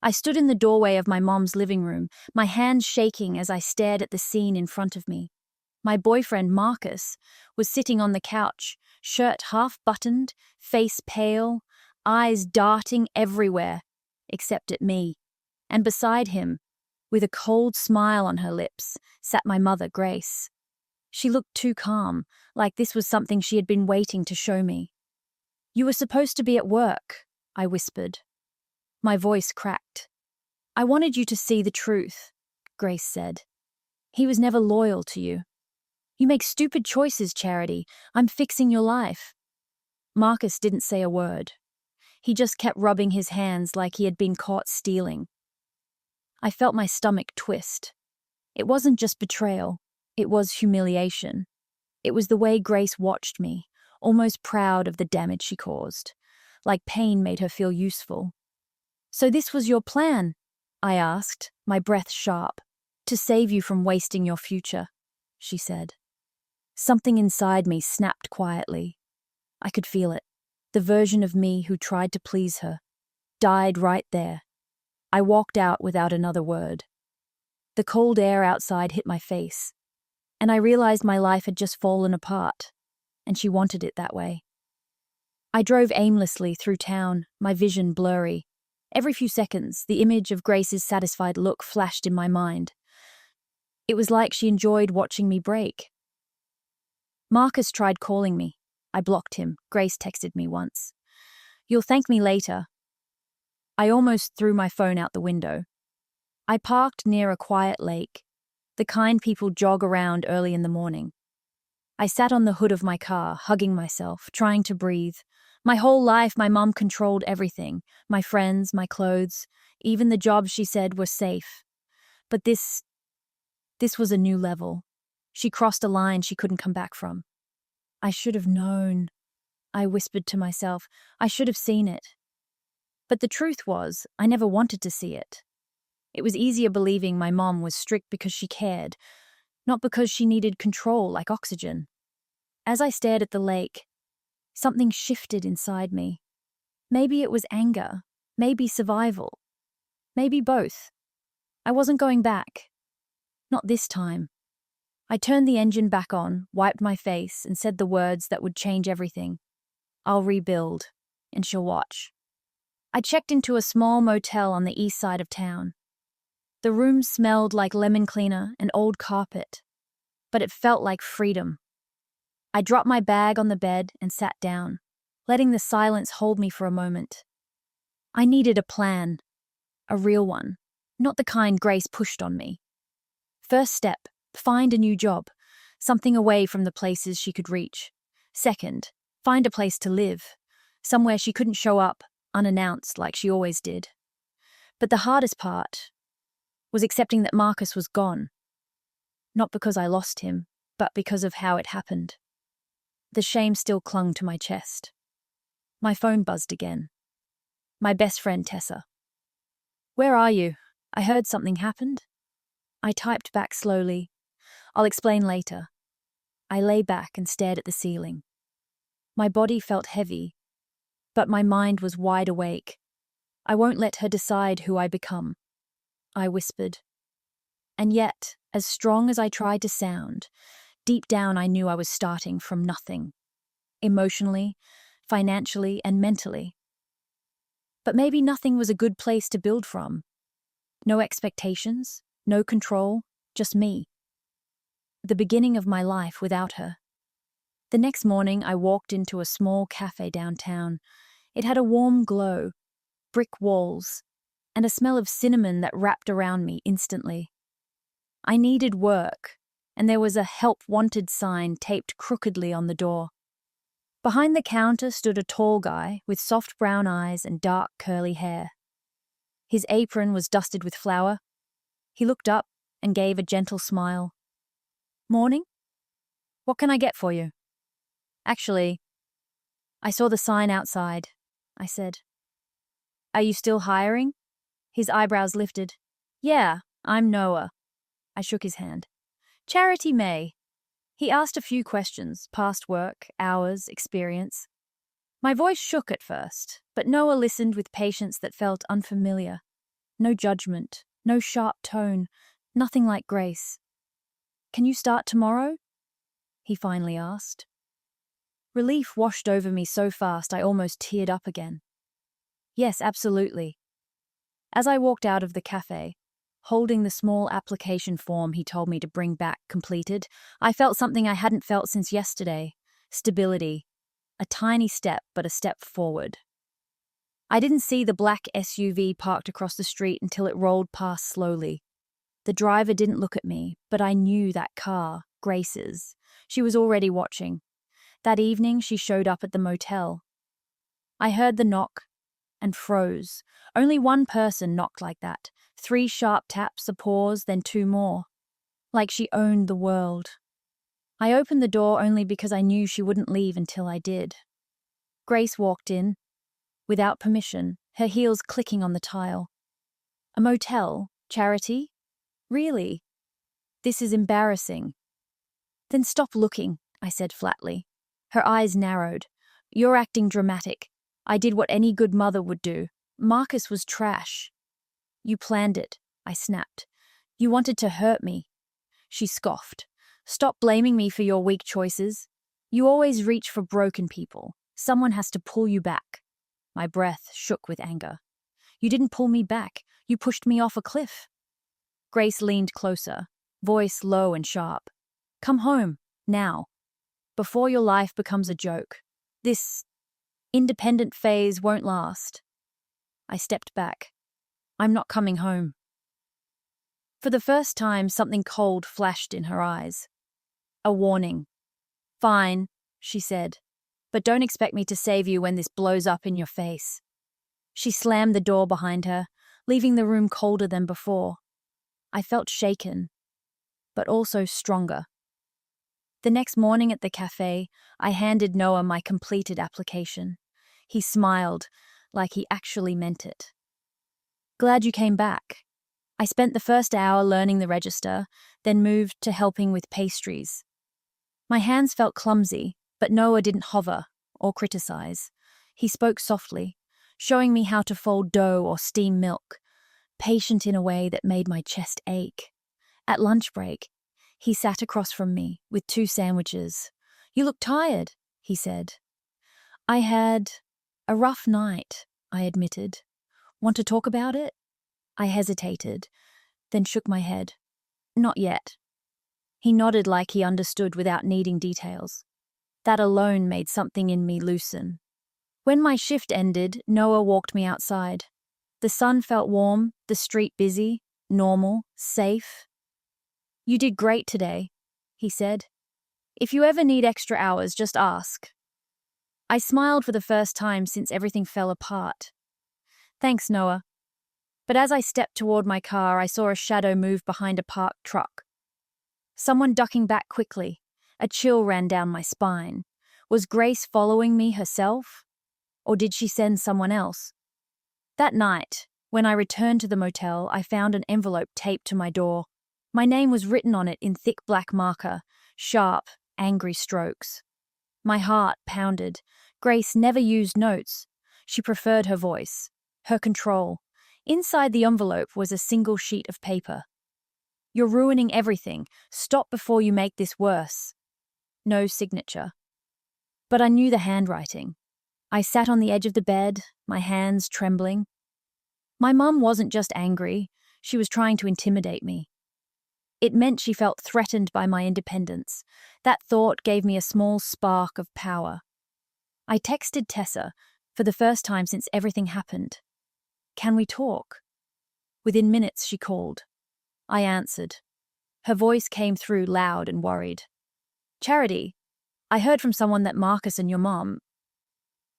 I stood in the doorway of my mom's living room, my hands shaking as I stared at the scene in front of me. My boyfriend, Marcus, was sitting on the couch, shirt half buttoned, face pale, eyes darting everywhere, except at me. And beside him, with a cold smile on her lips, sat my mother, Grace. She looked too calm, like this was something she had been waiting to show me. "You were supposed to be at work," I whispered. My voice cracked. "I wanted you to see the truth," Grace said. "He was never loyal to you. You make stupid choices, Charity. I'm fixing your life." Marcus didn't say a word. He just kept rubbing his hands like he had been caught stealing. I felt my stomach twist. It wasn't just betrayal. It was humiliation. It was the way Grace watched me, almost proud of the damage she caused, like pain made her feel useful. "So this was your plan?" I asked, my breath sharp. "To save you from wasting your future," she said. Something inside me snapped quietly. I could feel it. The version of me who tried to please her died right there. I walked out without another word. The cold air outside hit my face, and I realized my life had just fallen apart, and she wanted it that way. I drove aimlessly through town, my vision blurry. Every few seconds, the image of Grace's satisfied look flashed in my mind. It was like she enjoyed watching me break. Marcus tried calling me. I blocked him. Grace texted me once. "You'll thank me later." I almost threw my phone out the window. I parked near a quiet lake, the kind people jog around early in the morning. I sat on the hood of my car, hugging myself, trying to breathe. My whole life, my mom controlled everything. My friends, my clothes, even the jobs she said were safe. But this was a new level. She crossed a line she couldn't come back from. "I should have known," I whispered to myself. "I should have seen it." But the truth was, I never wanted to see it. It was easier believing my mom was strict because she cared, not because she needed control like oxygen. As I stared at the lake, something shifted inside me. Maybe it was anger, maybe survival, maybe both. I wasn't going back. Not this time. I turned the engine back on, wiped my face, and said the words that would change everything. "I'll rebuild, and she'll watch." I checked into a small motel on the east side of town. The room smelled like lemon cleaner and old carpet, but it felt like freedom. I dropped my bag on the bed and sat down, letting the silence hold me for a moment. I needed a plan, a real one, not the kind Grace pushed on me. First step, find a new job, something away from the places she could reach. Second, find a place to live, somewhere she couldn't show up unannounced like she always did. But the hardest part was accepting that Marcus was gone. Not because I lost him, but because of how it happened. The shame still clung to my chest. My phone buzzed again. My best friend, Tessa. "Where are you? I heard something happened." I typed back slowly. "I'll explain later." I lay back and stared at the ceiling. My body felt heavy, but my mind was wide awake. "I won't let her decide who I become," I whispered. And yet, as strong as I tried to sound, deep down I knew I was starting from nothing. Emotionally, financially, and mentally. But maybe nothing was a good place to build from. No expectations, no control, just me. The beginning of my life without her. The next morning I walked into a small cafe downtown. It had a warm glow, brick walls, and a smell of cinnamon that wrapped around me instantly. I needed work, and there was a "Help Wanted" sign taped crookedly on the door. Behind the counter stood a tall guy with soft brown eyes and dark curly hair. His apron was dusted with flour. He looked up and gave a gentle smile. "Morning? What can I get for you?" "Actually, I saw the sign outside," I said. "Are you still hiring?" His eyebrows lifted. "Yeah, I'm Noah." I shook his hand. "Charity May." He asked a few questions, past work, hours, experience. My voice shook at first, but Noah listened with patience that felt unfamiliar. No judgment, no sharp tone, nothing like Grace. "Can you start tomorrow?" he finally asked. Relief washed over me so fast I almost teared up again. Yes, absolutely. As I walked out of the cafe, holding the small application form he told me to bring back completed, I felt something I hadn't felt since yesterday: stability. A tiny step, but a step forward. I didn't see the black SUV parked across the street until it rolled past slowly. The driver didn't look at me, but I knew that car, Grace's. She was already watching. That evening, she showed up at the motel. I heard the knock and froze. Only one person knocked like that. 3 sharp taps, a pause, then 2 more. Like she owned the world. I opened the door only because I knew she wouldn't leave until I did. Grace walked in, without permission, her heels clicking on the tile. A motel? Charity? Really? This is embarrassing. Then stop looking, I said flatly. Her eyes narrowed. You're acting dramatic. I did what any good mother would do. Marcus was trash. You planned it, I snapped. You wanted to hurt me. She scoffed. Stop blaming me for your weak choices. You always reach for broken people. Someone has to pull you back. My breath shook with anger. You didn't pull me back. You pushed me off a cliff. Grace leaned closer, voice low and sharp. Come home, now, before your life becomes a joke. This independent phase won't last. I stepped back. I'm not coming home. For the first time, something cold flashed in her eyes. A warning. Fine, she said, but don't expect me to save you when this blows up in your face. She slammed the door behind her, leaving the room colder than before. I felt shaken, but also stronger. The next morning at the cafe, I handed Noah my completed application. He smiled, like he actually meant it. Glad you came back. I spent the first hour learning the register, then moved to helping with pastries. My hands felt clumsy, but Noah didn't hover or criticize. He spoke softly, showing me how to fold dough or steam milk, patient in a way that made my chest ache. At lunch break, he sat across from me with 2 sandwiches. You look tired, he said. I had a rough night, I admitted. Want to talk about it? I hesitated, then shook my head. Not yet. He nodded like he understood without needing details. That alone made something in me loosen. When my shift ended, Noah walked me outside. The sun felt warm, the street busy, normal, safe. You did great today, he said. If you ever need extra hours, just ask. I smiled for the first time since everything fell apart. Thanks, Noah. But as I stepped toward my car, I saw a shadow move behind a parked truck. Someone ducking back quickly. A chill ran down my spine. Was Grace following me herself? Or did she send someone else? That night, when I returned to the motel, I found an envelope taped to my door. My name was written on it in thick black marker, sharp, angry strokes. My heart pounded. Grace never used notes. She preferred her voice, her control. Inside the envelope was a single sheet of paper. You're ruining everything. Stop before you make this worse. No signature. But I knew the handwriting. I sat on the edge of the bed, my hands trembling. My mum wasn't just angry, she was trying to intimidate me. It meant she felt threatened by my independence. That thought gave me a small spark of power. I texted Tessa, for the first time since everything happened. Can we talk? Within minutes she called. I answered. Her voice came through loud and worried. Charity, I heard from someone that Marcus and your mom...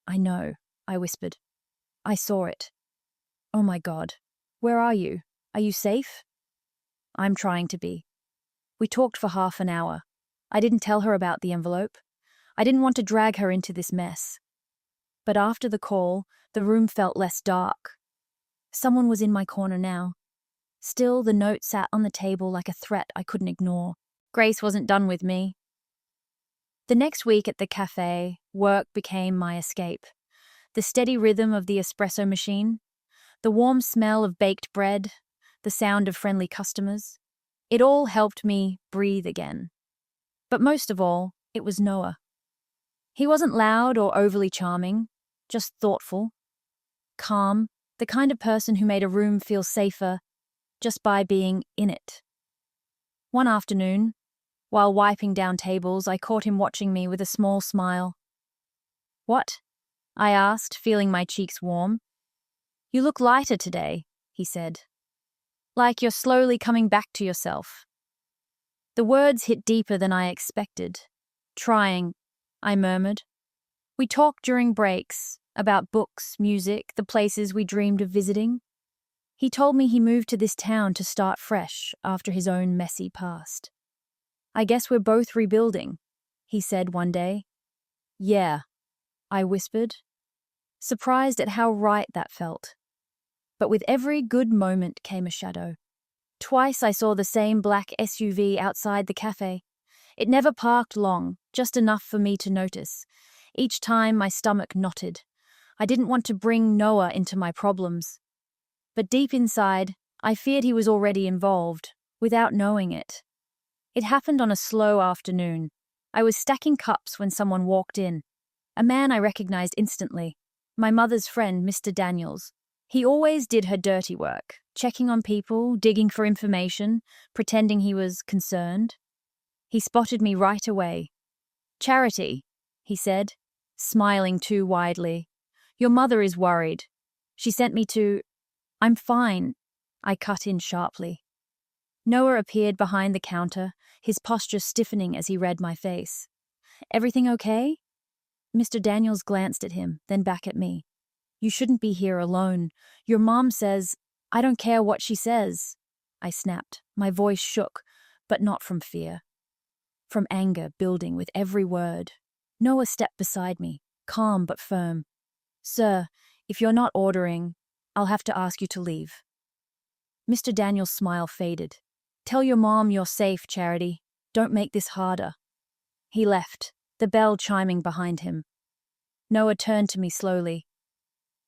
I know, I whispered. I saw it. Oh my God. Where are you? Are you safe? I'm trying to be. We talked for half an hour. I didn't tell her about the envelope. I didn't want to drag her into this mess. But after the call, the room felt less dark. Someone was in my corner now. Still, the note sat on the table like a threat I couldn't ignore. Grace wasn't done with me. The next week at the cafe, work became my escape. The steady rhythm of the espresso machine, The warm smell of baked bread, the sound of friendly customers. It all helped me breathe again. But most of all, it was Noah. He wasn't loud or overly charming, just thoughtful, calm, the kind of person who made a room feel safer just by being in it. One afternoon, while wiping down tables, I caught him watching me with a small smile. "What?" I asked, feeling my cheeks warm. "You look lighter today," he said. "Like you're slowly coming back to yourself." The words hit deeper than I expected. "Trying," I murmured. We talked during breaks, about books, music, the places we dreamed of visiting. He told me he moved to this town to start fresh after his own messy past. "I guess we're both rebuilding," he said one day. "Yeah," I whispered, surprised at how right that felt. But with every good moment came a shadow. Twice I saw the same black SUV outside the cafe. It never parked long, just enough for me to notice. Each time my stomach knotted. I didn't want to bring Noah into my problems. But deep inside, I feared he was already involved, without knowing it. It happened on a slow afternoon. I was stacking cups when someone walked in. A man I recognized instantly. My mother's friend, Mr. Daniels. He always did her dirty work, checking on people, digging for information, pretending he was concerned. He spotted me right away. "Charity," he said, smiling too widely. "Your mother is worried. She sent me to—" "I'm fine," I cut in sharply. Noah appeared behind the counter, his posture stiffening as he read my face. "Everything okay?" Mr. Daniels glanced at him, then back at me. "You shouldn't be here alone. Your mom says—" "I don't care what she says," I snapped. My voice shook, but not from fear. From anger building with every word. Noah stepped beside me, calm but firm. "Sir, if you're not ordering, I'll have to ask you to leave." Mr. Daniels' smile faded. "Tell your mom you're safe, Charity. Don't make this harder." He left, the bell chiming behind him. Noah turned to me slowly.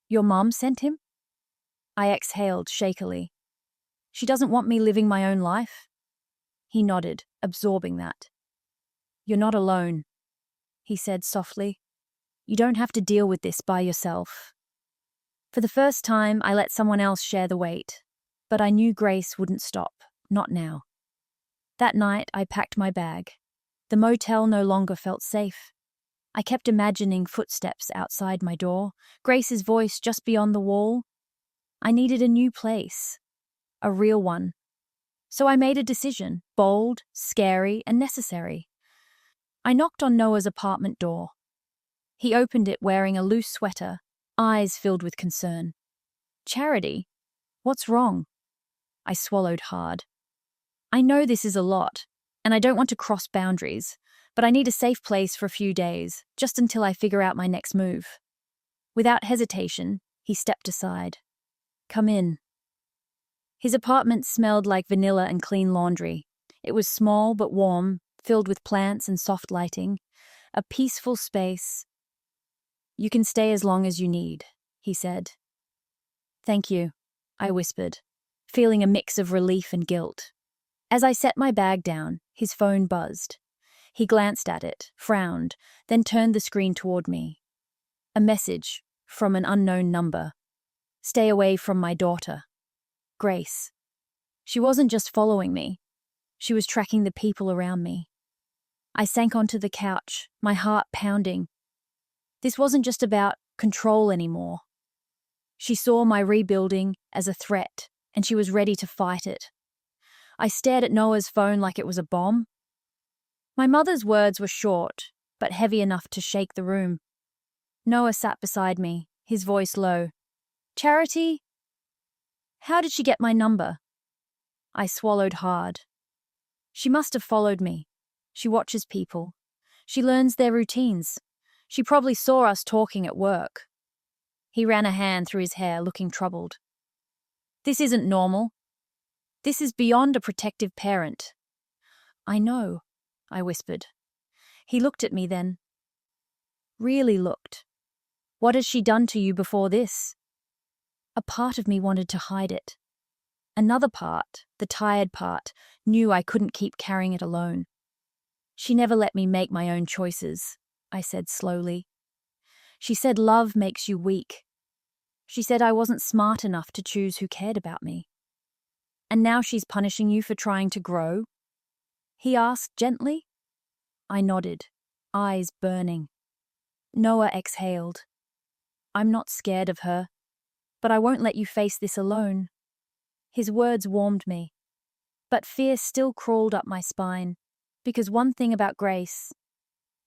"Your mom sent him?" I exhaled shakily. "She doesn't want me living my own life?" He nodded, absorbing that. "You're not alone," he said softly. "You don't have to deal with this by yourself." For the first time, I let someone else share the weight, but I knew Grace wouldn't stop, not now. That night, I packed my bag. The motel no longer felt safe. I kept imagining footsteps outside my door, Grace's voice just beyond the wall. I needed a new place, a real one. So I made a decision, bold, scary, and necessary. I knocked on Noah's apartment door. He opened it wearing a loose sweater, eyes filled with concern. "Charity, what's wrong?" I swallowed hard. "I know this is a lot, and I don't want to cross boundaries, but I need a safe place for a few days, just until I figure out my next move." Without hesitation, he stepped aside. "Come in." His apartment smelled like vanilla and clean laundry. It was small but warm, filled with plants and soft lighting. A peaceful space. "You can stay as long as you need," he said. "Thank you," I whispered, feeling a mix of relief and guilt. As I set my bag down, his phone buzzed. He glanced at it, frowned, then turned the screen toward me. A message from an unknown number. "Stay away from my daughter. Grace." She wasn't just following me. She was tracking the people around me. I sank onto the couch, my heart pounding. This wasn't just about control anymore. She saw my rebuilding as a threat, and she was ready to fight it. I stared at Noah's phone like it was a bomb. My mother's words were short, but heavy enough to shake the room. Noah sat beside me, his voice low. "Charity? How did she get my number?" I swallowed hard. "She must have followed me. She watches people. She learns their routines. She probably saw us talking at work." He ran a hand through his hair, looking troubled. "This isn't normal. This is beyond a protective parent." "I know," I whispered. He looked at me then. Really looked. "What has she done to you before this?" A part of me wanted to hide it. Another part, the tired part, knew I couldn't keep carrying it alone. She never let me make my own choices, I said slowly. She said love makes you weak. She said I wasn't smart enough to choose who cared about me. And now she's punishing you for trying to grow? He asked gently. I nodded, eyes burning. Noah exhaled. I'm not scared of her, but I won't let you face this alone. His words warmed me, but fear still crawled up my spine, because one thing about Grace,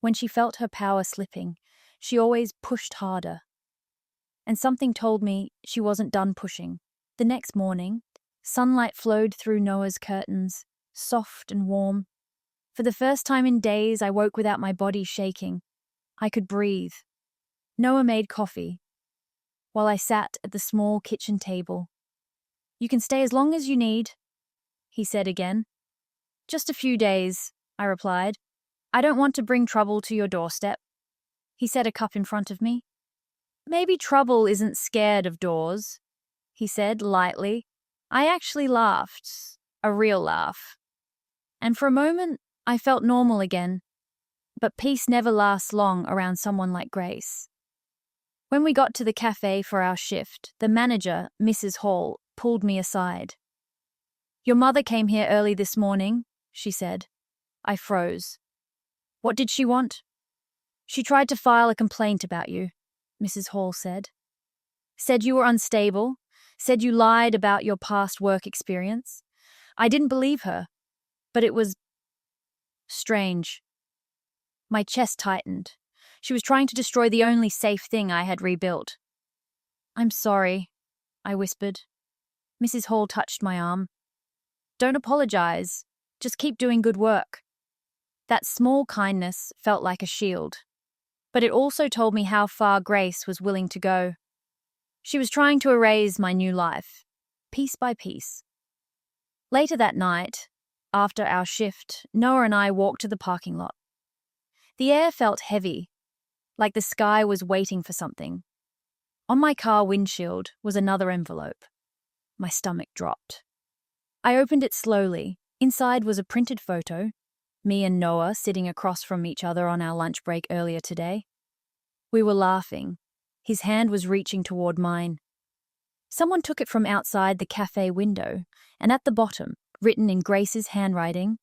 when she felt her power slipping, she always pushed harder. And something told me she wasn't done pushing. The next morning, sunlight flowed through Noah's curtains, soft and warm. For the first time in days, I woke without my body shaking. I could breathe. Noah made coffee, while I sat at the small kitchen table. You can stay as long as you need, he said again. Just a few days, I replied. I don't want to bring trouble to your doorstep. He set a cup in front of me. Maybe trouble isn't scared of doors, he said lightly. I actually laughed, a real laugh. And for a moment, I felt normal again. But peace never lasts long around someone like Grace. When we got to the cafe for our shift, the manager, Mrs. Hall, pulled me aside. Your mother came here early this morning, she said. I froze. What did she want? She tried to file a complaint about you, Mrs. Hall said. Said you were unstable, said you lied about your past work experience. I didn't believe her, but it was strange. My chest tightened. She was trying to destroy the only safe thing I had rebuilt. I'm sorry, I whispered. Mrs. Hall touched my arm. Don't apologize. Just keep doing good work. That small kindness felt like a shield. But it also told me how far Grace was willing to go. She was trying to erase my new life, piece by piece. Later that night, after our shift, Noah and I walked to the parking lot. The air felt heavy, like the sky was waiting for something. On my car windshield was another envelope. My stomach dropped. I opened it slowly. Inside was a printed photo, me and Noah sitting across from each other on our lunch break earlier today. We were laughing. His hand was reaching toward mine. Someone took it from outside the cafe window, and at the bottom, written in Grace's handwriting,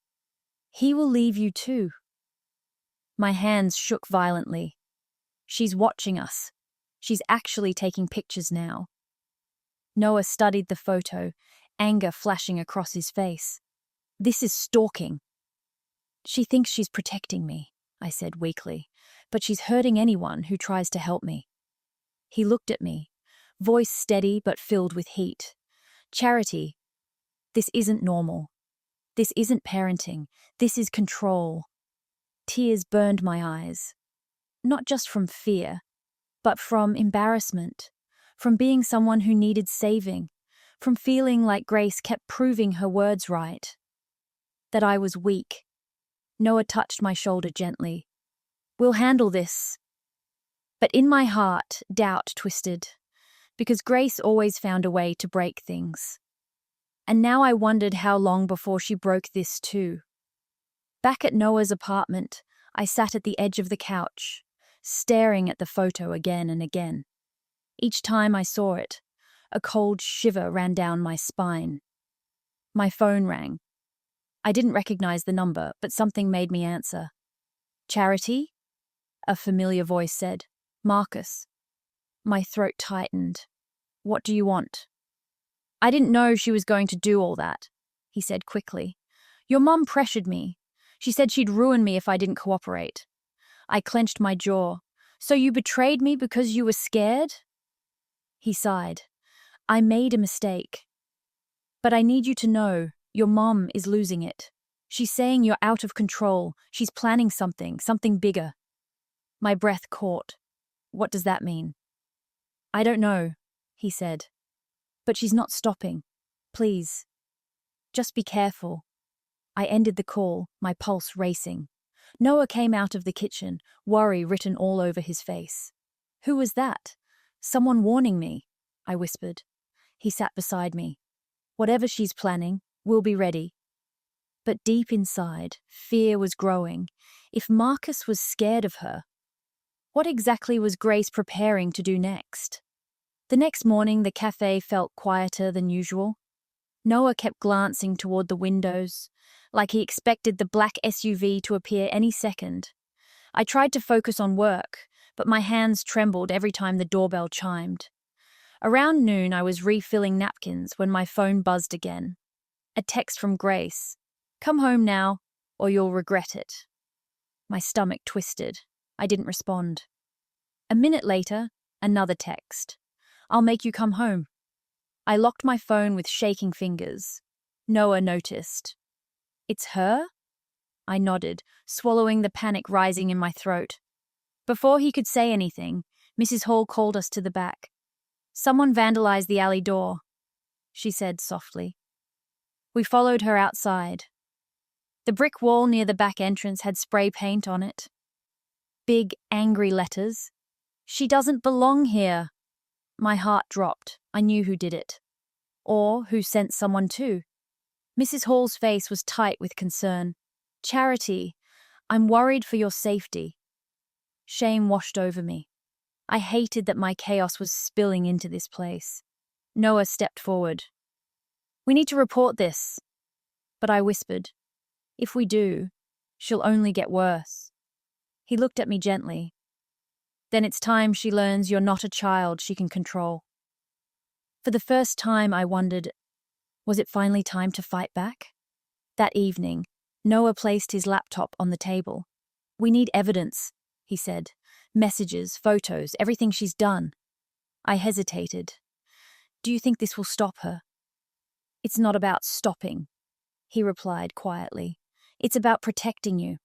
"He will leave you too." My hands shook violently. She's watching us. She's actually taking pictures now. Noah studied the photo, anger flashing across his face. This is stalking. She thinks she's protecting me, I said weakly, but she's hurting anyone who tries to help me. He looked at me, voice steady but filled with heat. Charity, this isn't normal. This isn't parenting. This is control. Tears burned my eyes. Not just from fear, but from embarrassment, from being someone who needed saving, from feeling like Grace kept proving her words right. That I was weak. Noah touched my shoulder gently. We'll handle this. But in my heart, doubt twisted, because Grace always found a way to break things. And now I wondered how long before she broke this too. Back at Noah's apartment, I sat at the edge of the couch, staring at the photo again and again. Each time I saw it, a cold shiver ran down my spine. My phone rang. I didn't recognize the number, but something made me answer. Charity? A familiar voice said. Marcus. My throat tightened. What do you want? I didn't know she was going to do all that, he said quickly. Your mum pressured me. She said she'd ruin me if I didn't cooperate. I clenched my jaw. So you betrayed me because you were scared? He sighed. I made a mistake. But I need you to know, your mom is losing it. She's saying you're out of control. She's planning something bigger. My breath caught. What does that mean? I don't know, he said. But she's not stopping. Please. Just be careful. I ended the call, my pulse racing. Noah came out of the kitchen, worry written all over his face. Who was that? Someone warning me, I whispered. He sat beside me. Whatever she's planning, we'll be ready. But deep inside, fear was growing. If Marcus was scared of her, what exactly was Grace preparing to do next? The next morning, the cafe felt quieter than usual. Noah kept glancing toward the windows, like he expected the black SUV to appear any second. I tried to focus on work, but my hands trembled every time the doorbell chimed. Around noon, I was refilling napkins when my phone buzzed again. A text from Grace. "Come home now, or you'll regret it." My stomach twisted. I didn't respond. A minute later, another text. "I'll make you come home." I locked my phone with shaking fingers. Noah noticed. "It's her?" I nodded, swallowing the panic rising in my throat. Before he could say anything, Mrs. Hall called us to the back. "Someone vandalized the alley door," she said softly. We followed her outside. The brick wall near the back entrance had spray paint on it. Big, angry letters. "She doesn't belong here." My heart dropped. I knew who did it. Or who sent someone to. Mrs. Hall's face was tight with concern. "Charity, I'm worried for your safety." Shame washed over me. I hated that my chaos was spilling into this place. Noah stepped forward. "We need to report this." But I whispered, "If we do, she'll only get worse." He looked at me gently. "Then it's time she learns you're not a child she can control." For the first time, I wondered, was it finally time to fight back? That evening, Noah placed his laptop on the table. "We need evidence," he said. "Messages, photos, everything she's done." I hesitated. "Do you think this will stop her?" "It's not about stopping," he replied quietly. "It's about protecting you."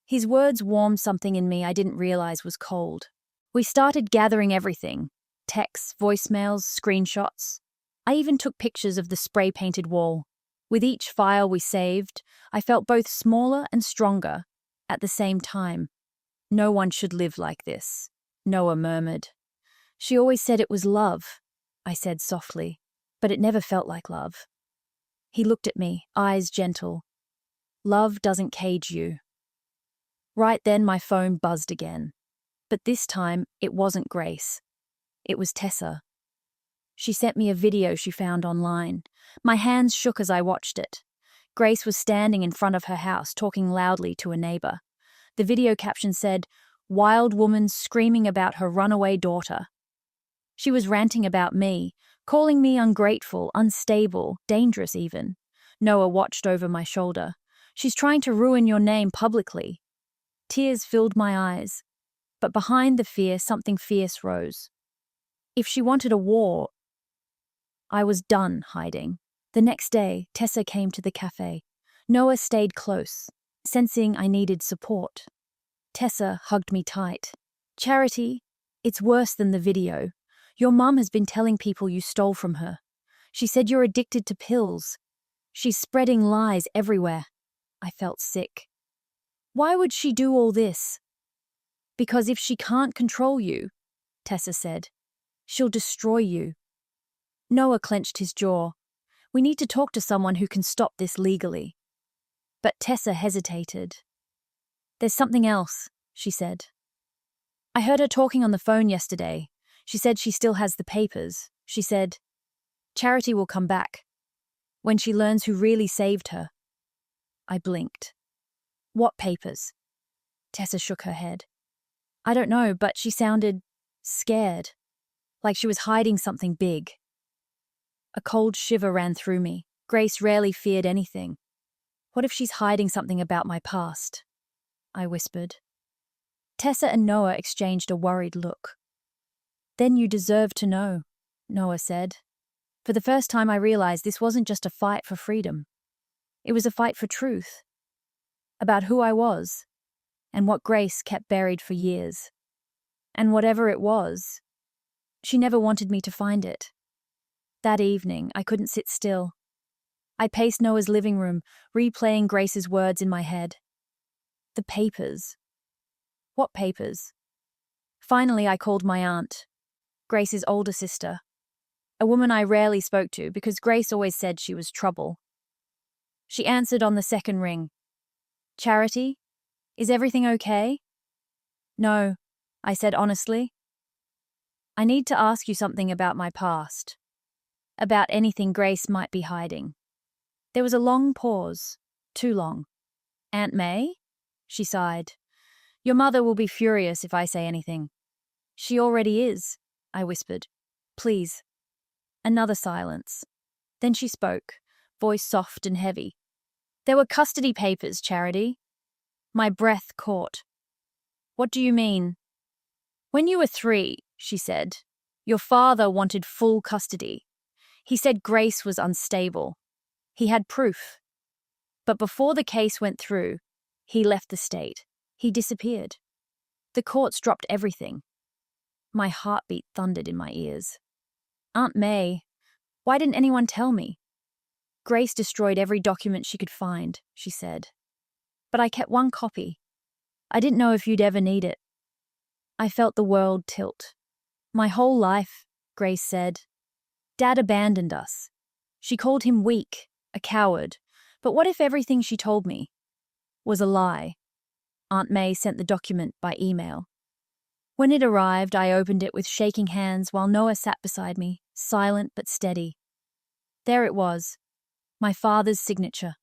His words warmed something in me I didn't realize was cold. We started gathering everything. Texts, voicemails, screenshots. I even took pictures of the spray-painted wall. With each file we saved, I felt both smaller and stronger at the same time. "No one should live like this," Noah murmured. "She always said it was love," I said softly, "but it never felt like love." He looked at me, eyes gentle. "Love doesn't cage you." Right then my phone buzzed again. But this time, it wasn't Grace. It was Tessa. She sent me a video she found online. My hands shook as I watched it. Grace was standing in front of her house, talking loudly to a neighbor. The video caption said, "Wild woman screaming about her runaway daughter." She was ranting about me, calling me ungrateful, unstable, dangerous even. Noah watched over my shoulder. "She's trying to ruin your name publicly." Tears filled my eyes. But behind the fear, something fierce rose. If she wanted a war, I was done hiding. The next day, Tessa came to the cafe. Noah stayed close, sensing I needed support. Tessa hugged me tight. "Charity, it's worse than the video. Your mum has been telling people you stole from her. She said you're addicted to pills. She's spreading lies everywhere." I felt sick. "Why would she do all this?" "Because if she can't control you," Tessa said, "she'll destroy you." Noah clenched his jaw. "We need to talk to someone who can stop this legally." But Tessa hesitated. "There's something else," she said. "I heard her talking on the phone yesterday. She said she still has the papers. She said, Charity will come back when she learns who really saved her." I blinked. "What papers?" Tessa shook her head. "I don't know, but she sounded scared, like she was hiding something big." A cold shiver ran through me. Grace rarely feared anything. "What if she's hiding something about my past?" I whispered. Tessa and Noah exchanged a worried look. "Then you deserve to know," Noah said. For the first time I realized this wasn't just a fight for freedom. It was a fight for truth. About who I was, and what Grace kept buried for years. And whatever it was, she never wanted me to find it. That evening, I couldn't sit still. I paced Noah's living room, replaying Grace's words in my head. The papers. What papers? Finally, I called my aunt, Grace's older sister. a woman I rarely spoke to because Grace always said she was trouble. She answered on the second ring. Charity? Is everything okay? No, I said honestly. I need to ask you something about my past. About anything Grace might be hiding. There was a long pause. Too long. Aunt May? She sighed. Your mother will be furious if I say anything. She already is, I whispered. Please. Another silence. Then she spoke, voice soft and heavy. There were custody papers, Charity. My breath caught. What do you mean? When you were 3, she said, your father wanted full custody. He said Grace was unstable. He had proof. But before the case went through, he left the state. He disappeared. The courts dropped everything. My heartbeat thundered in my ears. Aunt May, why didn't anyone tell me? Grace destroyed every document she could find, she said. But I kept one copy. I didn't know if you'd ever need it. I felt the world tilt. My whole life, Grace said. Dad abandoned us. She called him weak, a coward. But what if everything she told me was a lie? Aunt May sent the document by email. When it arrived, I opened it with shaking hands while Noah sat beside me, silent but steady. There it was, my father's signature.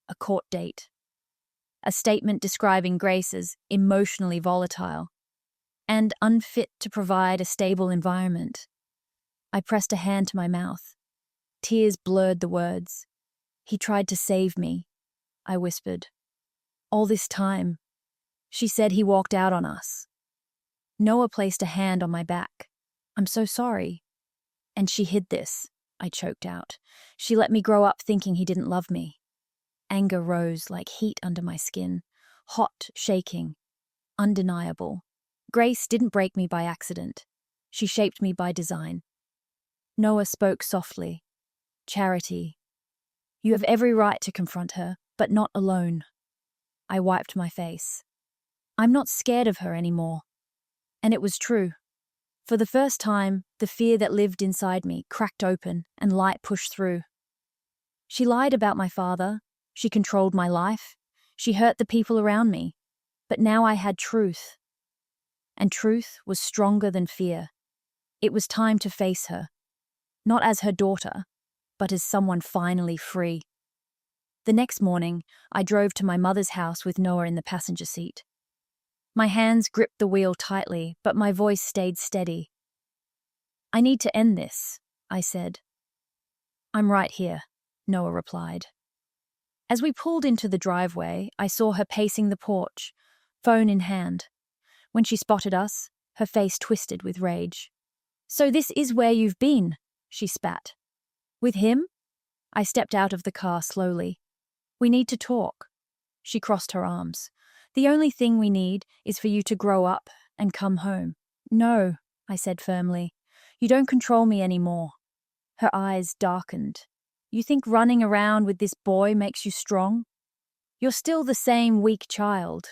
A court date. A statement describing Grace as emotionally volatile and unfit to provide a stable environment. I pressed a hand to my mouth. Tears blurred the words. He tried to save me, I whispered. All this time. She said he walked out on us. Noah placed a hand on my back. I'm so sorry. And she hid this, I choked out. She let me grow up thinking he didn't love me. Anger rose like heat under my skin, hot, shaking, undeniable. Grace didn't break me by accident. She shaped me by design. Noah spoke softly. Charity. You have every right to confront her, but not alone. I wiped my face. I'm not scared of her anymore. And it was true. For the first time, the fear that lived inside me cracked open and light pushed through. She lied about my father. She controlled my life. She hurt the people around me. But now I had truth. And truth was stronger than fear. It was time to face her. Not as her daughter, but as someone finally free. The next morning, I drove to my mother's house with Noah in the passenger seat. My hands gripped the wheel tightly, but my voice stayed steady. I need to end this, I said. I'm right here, Noah replied. As we pulled into the driveway, I saw her pacing the porch, phone in hand. When she spotted us, her face twisted with rage. So this is where you've been, she spat. With him? I stepped out of the car slowly. We need to talk. She crossed her arms. The only thing we need is for you to grow up and come home. No, I said firmly. You don't control me anymore. Her eyes darkened. You think running around with this boy makes you strong? You're still the same weak child.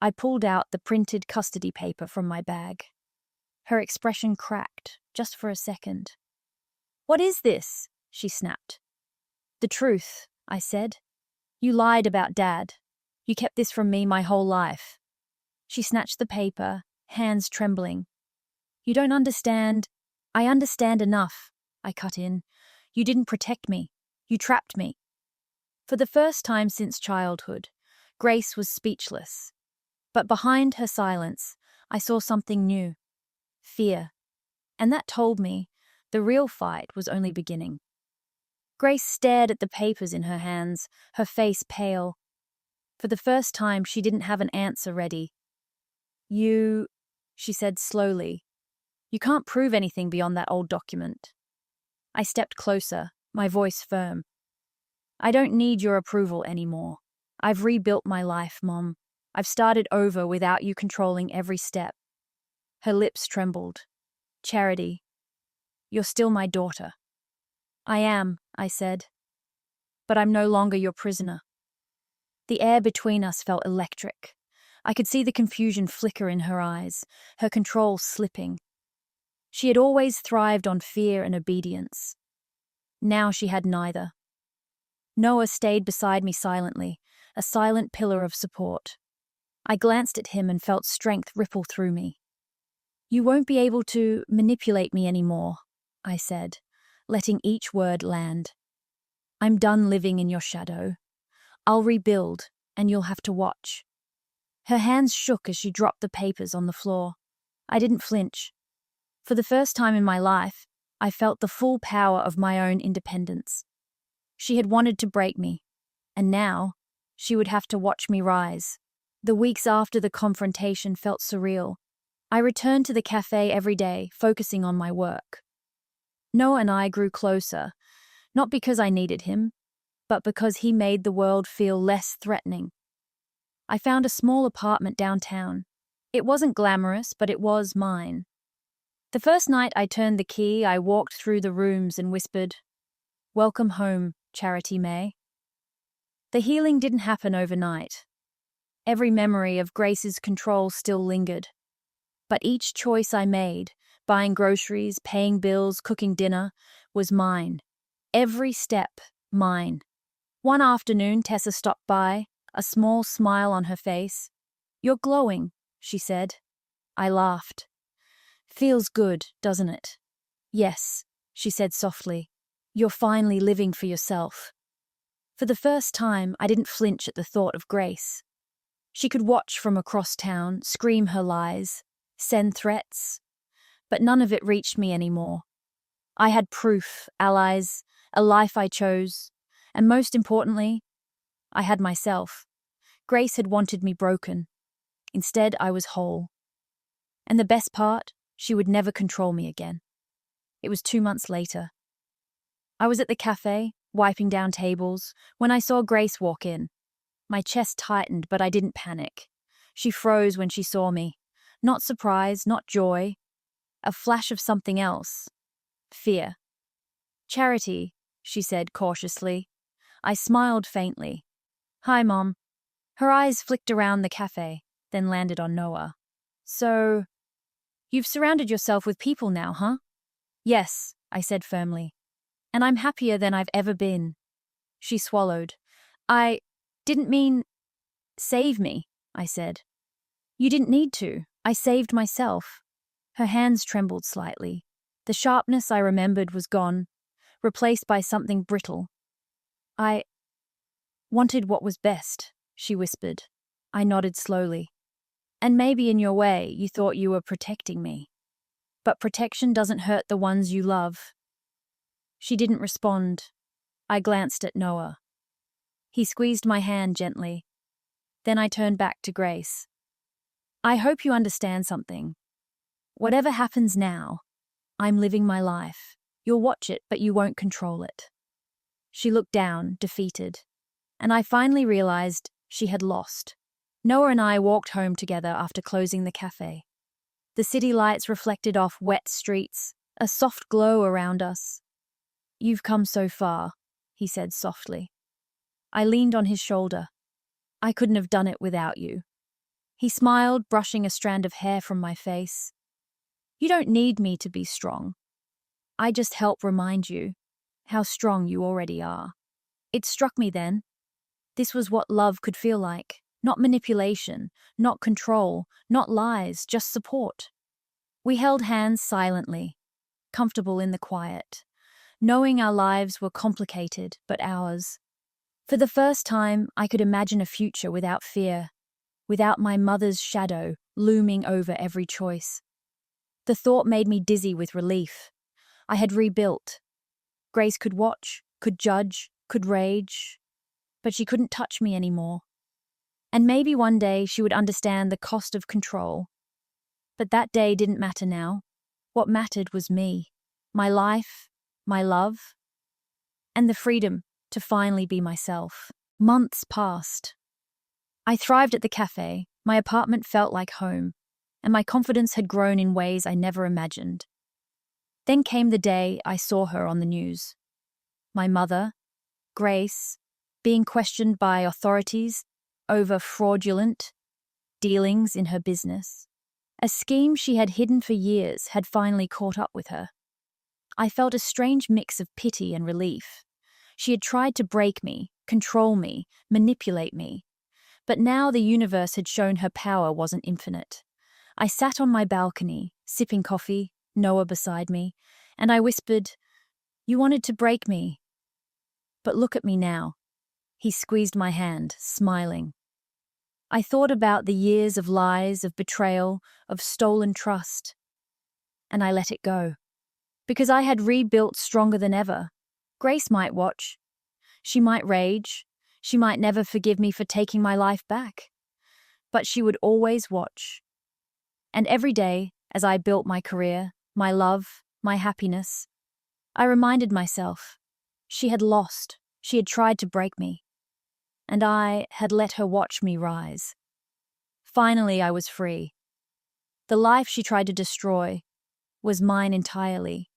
I pulled out the printed custody paper from my bag. Her expression cracked, just for a second. What is this? She snapped. The truth, I said. You lied about Dad. You kept this from me my whole life. She snatched the paper, hands trembling. You don't understand. I understand enough, I cut in. You didn't protect me. You trapped me. For the first time since childhood, Grace was speechless. But behind her silence, I saw something new. Fear. And that told me the real fight was only beginning. Grace stared at the papers in her hands, her face pale. For the first time, she didn't have an answer ready. You, she said slowly, you can't prove anything beyond that old document. I stepped closer, my voice firm. I don't need your approval anymore. I've rebuilt my life, Mom. I've started over without you controlling every step. Her lips trembled. Charity, you're still my daughter. I am, I said. But I'm no longer your prisoner. The air between us felt electric. I could see the confusion flicker in her eyes, her control slipping. She had always thrived on fear and obedience. Now she had neither. Noah stayed beside me silently, a silent pillar of support. I glanced at him and felt strength ripple through me. "You won't be able to manipulate me anymore," I said, letting each word land. "I'm done living in your shadow. I'll rebuild, and you'll have to watch." Her hands shook as she dropped the papers on the floor. I didn't flinch. For the first time in my life, I felt the full power of my own independence. She had wanted to break me, and now she would have to watch me rise. The weeks after the confrontation felt surreal. I returned to the cafe every day, focusing on my work. Noah and I grew closer, not because I needed him, but because he made the world feel less threatening. I found a small apartment downtown. It wasn't glamorous, but it was mine. The first night I turned the key, I walked through the rooms and whispered, "Welcome home, Charity May." The healing didn't happen overnight. Every memory of Grace's control still lingered. But each choice I made, buying groceries, paying bills, cooking dinner, was mine. Every step, mine. One afternoon, Tessa stopped by, a small smile on her face. "You're glowing," she said. I laughed. "Feels good, doesn't it?" "Yes," she said softly. "You're finally living for yourself." For the first time, I didn't flinch at the thought of Grace. She could watch from across town, scream her lies, send threats, but none of it reached me anymore. I had proof, allies, a life I chose, and most importantly, I had myself. Grace had wanted me broken. Instead, I was whole. And the best part, she would never control me again. It was 2 months later. I was at the cafe, wiping down tables, when I saw Grace walk in. My chest tightened, but I didn't panic. She froze when she saw me. Not surprise, not joy. A flash of something else. Fear. "Charity," she said cautiously. I smiled faintly. "Hi, Mom." Her eyes flicked around the cafe, then landed on Noah. "So, you've surrounded yourself with people now, huh?" "Yes," I said firmly. "And I'm happier than I've ever been." She swallowed. "I didn't mean save me," I said. "You didn't need to. I saved myself." Her hands trembled slightly. The sharpness I remembered was gone, replaced by something brittle. "I wanted what was best," she whispered. I nodded slowly. "And maybe in your way, you thought you were protecting me. But protection doesn't hurt the ones you love." She didn't respond. I glanced at Noah. He squeezed my hand gently. Then I turned back to Grace. "I hope you understand something. Whatever happens now, I'm living my life. You'll watch it, but you won't control it." She looked down, defeated. And I finally realized she had lost. Noah and I walked home together after closing the cafe. The city lights reflected off wet streets, a soft glow around us. "You've come so far," he said softly. I leaned on his shoulder. "I couldn't have done it without you." He smiled, brushing a strand of hair from my face. "You don't need me to be strong. I just help remind you how strong you already are." It struck me then. This was what love could feel like. Not manipulation, not control, not lies, just support. We held hands silently, comfortable in the quiet, knowing our lives were complicated, but ours. For the first time, I could imagine a future without fear, without my mother's shadow looming over every choice. The thought made me dizzy with relief. I had rebuilt. Grace could watch, could judge, could rage, but she couldn't touch me anymore. And maybe one day she would understand the cost of control. But that day didn't matter now. What mattered was me, my life, my love, and the freedom to finally be myself. Months passed. I thrived at the cafe, my apartment felt like home, and my confidence had grown in ways I never imagined. Then came the day I saw her on the news. My mother, Grace, being questioned by authorities over fraudulent dealings in her business. A scheme she had hidden for years had finally caught up with her. I felt a strange mix of pity and relief. She had tried to break me, control me, manipulate me. But now the universe had shown her power wasn't infinite. I sat on my balcony, sipping coffee, Noah beside me, and I whispered, "You wanted to break me. But look at me now." He squeezed my hand, smiling. I thought about the years of lies, of betrayal, of stolen trust. And I let it go. Because I had rebuilt stronger than ever. Grace might watch. She might rage. She might never forgive me for taking my life back. But she would always watch. And every day, as I built my career, my love, my happiness, I reminded myself, she had lost. She had tried to break me. And I had let her watch me rise. Finally, I was free. The life she tried to destroy was mine entirely.